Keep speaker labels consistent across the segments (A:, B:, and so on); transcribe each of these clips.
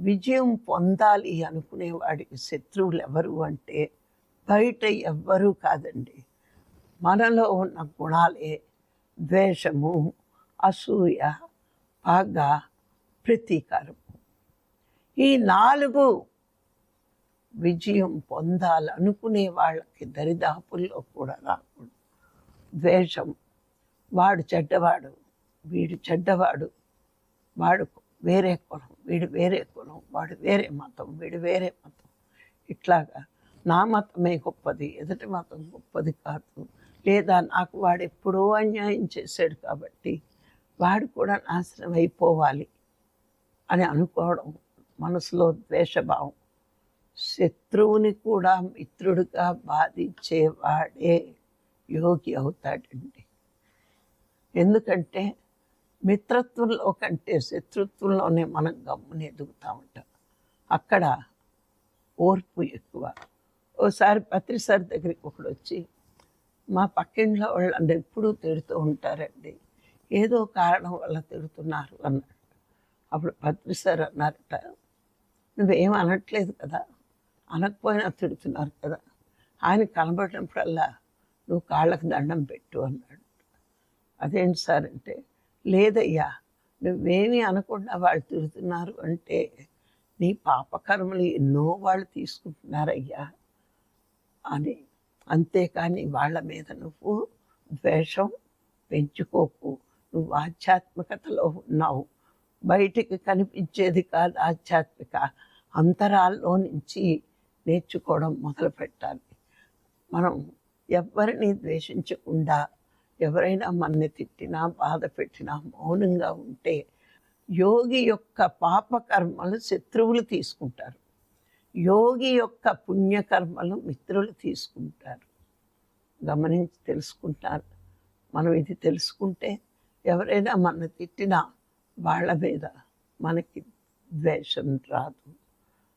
A: విజయం పొందాలి అనుకునేవాడికి శత్రువులు ఎవరు అంటే బయట ఎవ్వరూ కాదండి, మనలో ఉన్న గుణాలే. ద్వేషము, అసూయ, పగ, ప్రతీకారము. ఈ 4 విజయం పొందాలనుకునే వాళ్ళకి దరిదాపుల్లో కూడా రాకూడదు. ద్వేషం, వాడు చెడ్డవాడు, వీడు చెడ్డవాడు, వాడు వేరే కులం, వీడు వేరే కులం, వాడు వేరే మతం, వీడు వేరే మతం, ఇట్లాగా నా మతమే గొప్పది, ఎదుటి మతం గొప్పది కాదు, లేదా నాకు వాడు ఎప్పుడో అన్యాయం చేశాడు కాబట్టి వాడు కూడా నాశనం అయిపోవాలి అని అనుకోవడం, మనసులో ద్వేషభావం. శత్రువుని కూడా మిత్రుడిగా బాధించేవాడే యోగి అవుతాడండి. ఎందుకంటే మిత్రత్వంలో కంటే శత్రుత్వంలోనే మనం గమ్మున ఎదుగుతూ ఉంటాం. అక్కడ ఓర్పు ఎక్కువ. ఓసారి పత్రి సార్ దగ్గరికి ఒకడు వచ్చి, మా పక్కింట్లో వాళ్ళని ఎప్పుడూ తిడుతూ ఉంటారండి, ఏదో కారణం వల్ల తిడుతున్నారు అన్నాడు. అప్పుడు పత్రి సార్ అన్నారట, నువ్వేం అనట్లేదు కదా, అనకపోయినా తిడుతున్నారు కదా, ఆయన కనబడినప్పుడల్లా నువ్వు కాళ్ళకు దండం పెట్టు అన్నాడు. అదేంటి సార్ అంటే, లేదయ్యా, నువ్వేమీ అనకుండా వాళ్ళు తిడుతున్నారు అంటే నీ పాపకర్మలు ఎన్నో వాళ్ళు తీసుకుంటున్నారయ్యా అని. అంతేకాని వాళ్ళ మీద నువ్వు ద్వేషం పెంచుకోకు. నువ్వు ఆధ్యాత్మికతలో ఉన్నావు, బయటికి కనిపించేది కాదు ఆధ్యాత్మిక, అంతరాల్లో నుంచి నేర్చుకోవడం మొదలు పెట్టాలి. మనం ఎవరిని ద్వేషించకుండా, ఎవరైనా మనని తిట్టినా బాధ పెట్టినా మౌనంగా ఉంటే యోగి యొక్క పాపకర్మలు శత్రువులు తీసుకుంటారు, యోగి యొక్క పుణ్యకర్మలు మిత్రులు తీసుకుంటారు. గమనించి తెలుసుకుంటారు. మనం ఇది తెలుసుకుంటే ఎవరైనా మన తిట్టినా వాళ్ళ మీద మనకి ద్వేషం రాదు.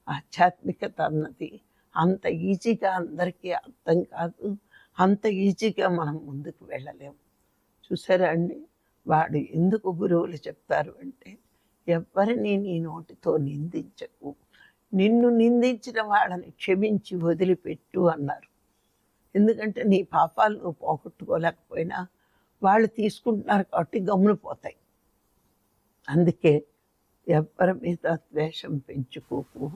A: ఆధ్యాత్మికత అన్నది అంత ఈజీగా అందరికీ అర్థం కాదు, అంత ఈజీగా మనం ముందుకు వెళ్ళలేము. చూసారా అండి, వాడు ఎందుకు గురువులు చెప్తారు అంటే, ఎవరిని నీ నోటితో నిందించకు, నిన్ను నిందించిన వాళ్ళని క్షమించి వదిలిపెట్టు అన్నారు. ఎందుకంటే నీ పాపాలు నువ్వు పోగొట్టుకోలేకపోయినా వాళ్ళు తీసుకుంటున్నారు కాబట్టి గమ్మున పోతాయి. అందుకే ఎవరి మీద ద్వేషం పెంచుకోకు.